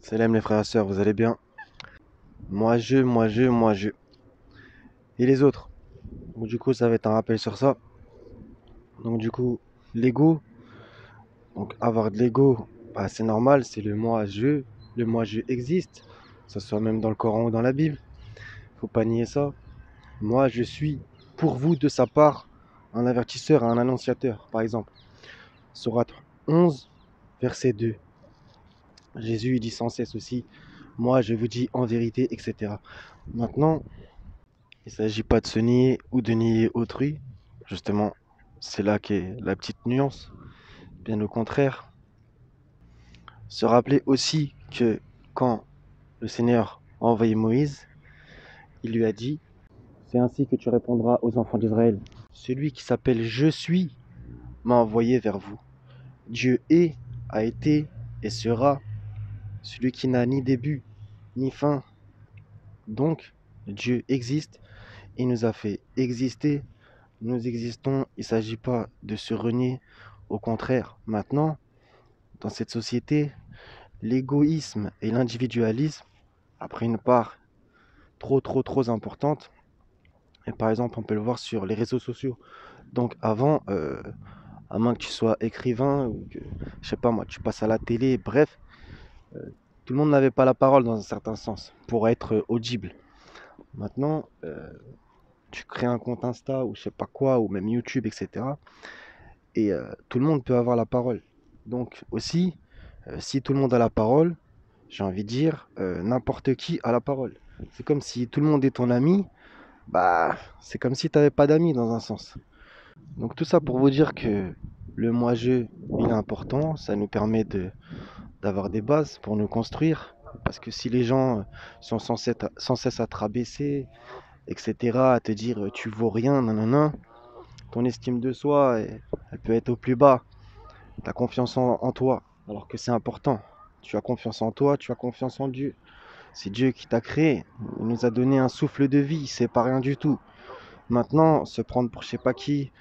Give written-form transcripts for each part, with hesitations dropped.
Salam les frères et sœurs, vous allez bien? Moi je. Et les autres? Donc du coup ça va être un rappel sur ça. Donc du coup, l'ego. Donc avoir de l'ego, bah, c'est normal, c'est le moi-je. Le moi-je existe. Que ce soit même dans le Coran ou dans la Bible. Faut pas nier ça. Moi je suis pour vous de sa part un avertisseur, un annonciateur. Par exemple, Sourate 11, verset 2. Jésus il dit sans cesse aussi, moi je vous dis en vérité, etc. Maintenant, il ne s'agit pas de se nier ou de nier autrui. Justement, c'est là qu'est la petite nuance. Bien au contraire, se rappeler aussi que quand le Seigneur a envoyé Moïse, il lui a dit, c'est ainsi que tu répondras aux enfants d'Israël. Celui qui s'appelle Je suis m'a envoyé vers vous. Dieu est, a été et sera celui qui n'a ni début ni fin. Donc, Dieu existe et nous a fait exister. Nous existons, il ne s'agit pas de se renier, au contraire. Maintenant, dans cette société, l'égoïsme et l'individualisme a pris une part trop importante. Et par exemple, on peut le voir sur les réseaux sociaux. Donc avant, à moins que tu sois écrivain ou que, je sais pas moi, tu passes à la télé, bref, euh, tout le monde n'avait pas la parole dans un certain sens pour être audible. Maintenant, tu crées un compte Insta ou je sais pas quoi, ou même YouTube, etc. Et tout le monde peut avoir la parole. Donc aussi, si tout le monde a la parole, j'ai envie de dire, n'importe qui a la parole. C'est comme si tout le monde est ton ami, bah c'est comme si tu n'avais pas d'amis dans un sens. Donc tout ça pour vous dire que le moi-je, il est important, ça nous permet d'avoir des bases pour nous construire. Parce que si les gens sont sans cesse à te rabaisser, etc., à te dire tu vaux rien, nanana, ton estime de soi, elle peut être au plus bas. Tu as confiance en toi, alors que c'est important. Tu as confiance en toi, tu as confiance en Dieu. C'est Dieu qui t'a créé. Il nous a donné un souffle de vie, c'est pas rien du tout. Maintenant, se prendre pour je sais pas qui,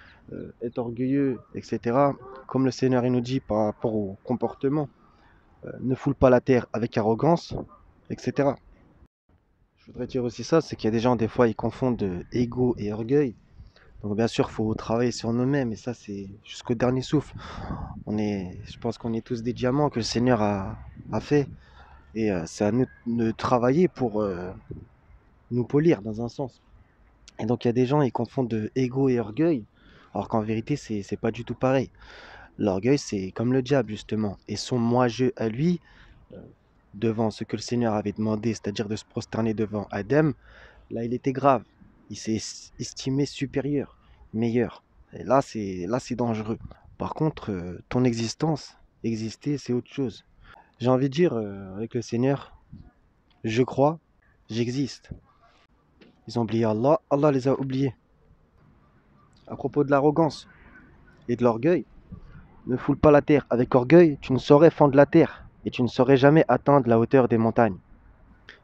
être orgueilleux, etc. Comme le Seigneur il nous dit par rapport au comportement, ne foule pas la terre avec arrogance, etc. Je voudrais dire aussi ça, c'est qu'il y a des gens, des fois, ils confondent ego et orgueil. Donc bien sûr, il faut travailler sur nous-mêmes, et ça, c'est jusqu'au dernier souffle. Je pense qu'on est tous des diamants que le Seigneur a fait. Et c'est à nous de travailler pour nous polir dans un sens. Et donc il y a des gens, ils confondent ego et orgueil, alors qu'en vérité, c'est pas du tout pareil. L'orgueil, c'est comme le diable, justement. Et son moi-je à lui, euh, devant ce que le Seigneur avait demandé, c'est-à-dire de se prosterner devant Adam, là, il était grave. Il s'est estimé supérieur, meilleur. Et là, c'est dangereux. Par contre, ton existence, exister, c'est autre chose. J'ai envie de dire, avec le Seigneur, je crois, j'existe. Ils ont oublié Allah, Allah les a oubliés. À propos de l'arrogance et de l'orgueil, ne foule pas la terre. Avec orgueil, tu ne saurais fendre la terre et tu ne saurais jamais atteindre la hauteur des montagnes.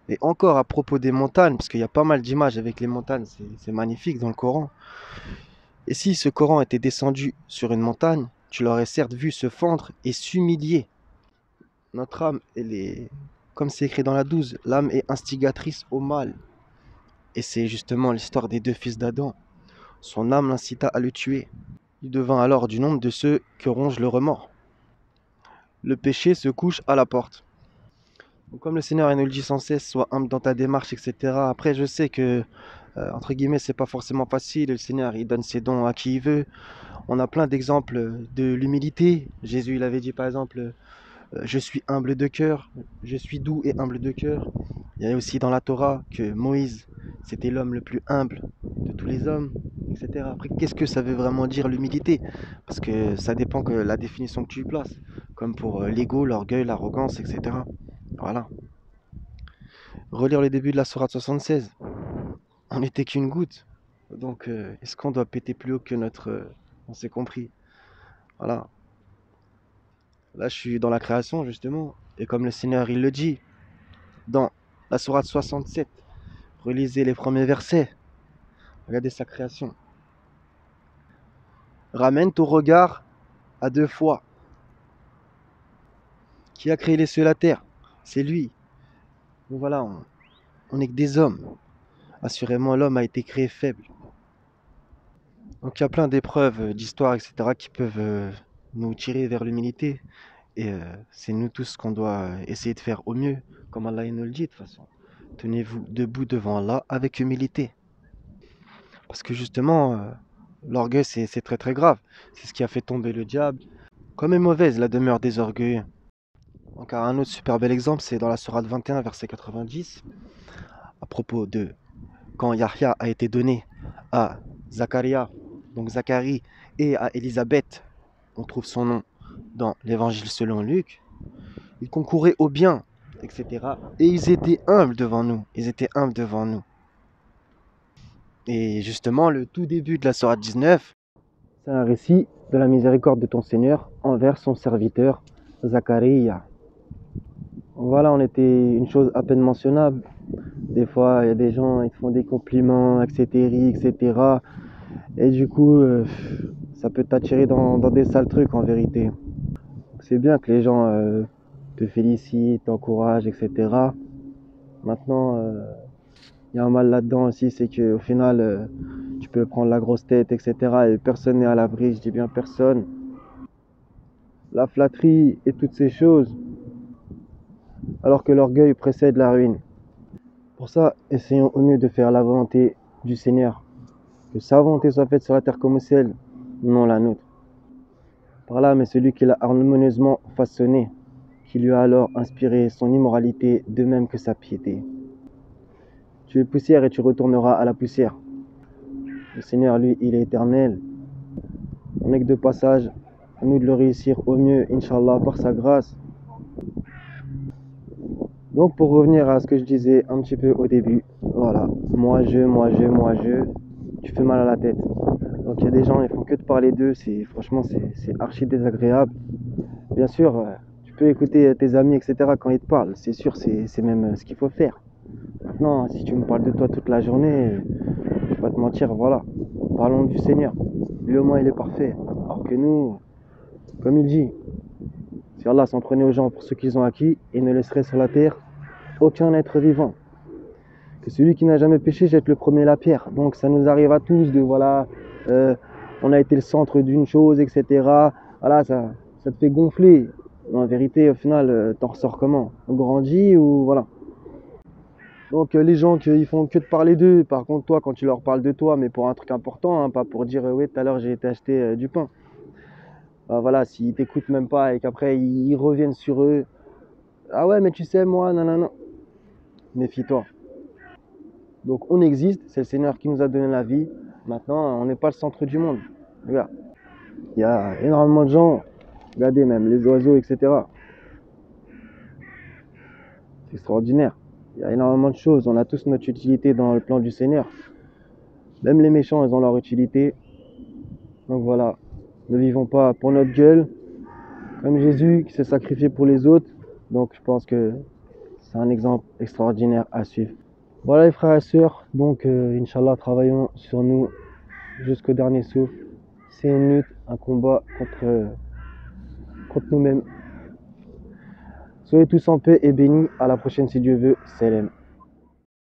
Et encore à propos des montagnes, parce qu'il y a pas mal d'images avec les montagnes, c'est magnifique dans le Coran. Et si ce Coran était descendu sur une montagne, tu l'aurais certes vu se fendre et s'humilier. Notre âme, elle est, comme c'est écrit dans la 12, l'âme est instigatrice au mal. Et c'est justement l'histoire des deux fils d'Adam. Son âme l'incita à le tuer. Il devint alors du nombre de ceux que ronge le remords. Le péché se couche à la porte. Donc, comme le Seigneur il nous le dit sans cesse, sois humble dans ta démarche, etc. Après, je sais que, entre guillemets, c'est pas forcément facile. Le Seigneur, il donne ses dons à qui il veut. On a plein d'exemples de l'humilité. Jésus, il avait dit par exemple, je suis humble de cœur, je suis doux et humble de cœur. Il y a aussi dans la Torah que Moïse, c'était l'homme le plus humble de tous les hommes, etc. Après, qu'est-ce que ça veut vraiment dire l'humilité? Parce que ça dépend de la définition que tu y places, comme pour l'ego, l'orgueil, l'arrogance, etc. Voilà. Relire le début de la Sourate 76. On n'était qu'une goutte. Donc, est-ce qu'on doit péter plus haut que notre... on s'est compris. Voilà. Là, je suis dans la création, justement. Et comme le Seigneur, il le dit, dans la Sourate 67, relisez les premiers versets. Regardez sa création. Ramène ton regard à deux fois. Qui a créé les cieux et la terre? c'est lui. Donc voilà, on n'est que des hommes. Assurément, l'homme a été créé faible. Donc il y a plein d'épreuves, d'histoires, etc., qui peuvent nous tirer vers l'humilité. Et c'est nous tous qu'on doit essayer de faire au mieux, comme Allah il nous le dit de toute façon. Tenez-vous debout devant Allah avec humilité. Parce que justement, l'orgueil, c'est très très grave. C'est ce qui a fait tomber le diable. Comme est mauvaise la demeure des orgueilleux. Donc un autre super bel exemple, c'est dans la sourate 21, verset 90, à propos de quand Yahya a été donné à Zacharia, donc Zacharie, et à Élisabeth, on trouve son nom dans l'évangile selon Luc, ils concouraient au bien, etc. Et ils étaient humbles devant nous. Ils étaient humbles devant nous. Et justement, le tout début de la sourate 19, c'est un récit de la miséricorde de ton Seigneur envers son serviteur Zacharia. Voilà, on était une chose à peine mentionnable. Des fois, il y a des gens, ils te font des compliments, etc., etc. Et du coup, ça peut t'attirer dans des sales trucs en vérité. C'est bien que les gens te félicitent, t'encouragent, etc. Maintenant, il y a un mal là-dedans aussi, c'est qu'au final, tu peux prendre la grosse tête, etc. Et personne n'est à l'abri, je dis bien personne. La flatterie et toutes ces choses, alors que l'orgueil précède la ruine. Pour ça, essayons au mieux de faire la volonté du Seigneur. Que sa volonté soit faite sur la terre comme au ciel, non la nôtre. Par là, mais celui qui l'a harmonieusement façonné, qui lui a alors inspiré son immoralité de même que sa piété. Tu es poussière et tu retourneras à la poussière. Le Seigneur, lui, il est éternel. On n'est que de passage. À nous de le réussir au mieux, Inch'Allah, par sa grâce. Donc, pour revenir à ce que je disais un petit peu au début, voilà, moi je, tu fais mal à la tête. Donc, il y a des gens, ils font que de parler d'eux, franchement, c'est archi désagréable. Bien sûr, tu peux écouter tes amis, etc., quand ils te parlent, c'est sûr, c'est même ce qu'il faut faire. Maintenant, si tu me parles de toi toute la journée, je vais pas te mentir, voilà, parlons du Seigneur. Lui, au moins, il est parfait. Alors que nous, comme il dit, si Allah s'en prenait aux gens pour ce qu'ils ont acquis, il ne laisserait sur la terre aucun être vivant. Que celui qui n'a jamais péché jette le premier la pierre. Donc ça nous arrive à tous de voilà, on a été le centre d'une chose, etc. Voilà, ça te fait gonfler. Mais en vérité, au final, t'en ressors comment? On grandit ou voilà. Donc les gens qui ils font que de parler d'eux, par contre toi quand tu leur parles de toi, mais pour un truc important, hein, pas pour dire oui tout à l'heure j'ai été acheter du pain. Voilà, s'ils t'écoutent même pas et qu'après ils reviennent sur eux, ah ouais mais tu sais moi, non non non, méfie-toi. Donc on existe, c'est le Seigneur qui nous a donné la vie. Maintenant on n'est pas le centre du monde. Regarde, il y a énormément de gens, regardez même les oiseaux, etc. C'est extraordinaire. Il y a énormément de choses, on a tous notre utilité dans le plan du Seigneur. Même les méchants, ils ont leur utilité. Donc voilà, ne vivons pas pour notre gueule, comme Jésus qui s'est sacrifié pour les autres. Donc je pense que c'est un exemple extraordinaire à suivre. Voilà les frères et sœurs, donc Inch'Allah, travaillons sur nous jusqu'au dernier souffle. C'est une lutte, un combat contre nous-mêmes. Soyez tous en paix et bénis. À la prochaine si Dieu veut. Salam.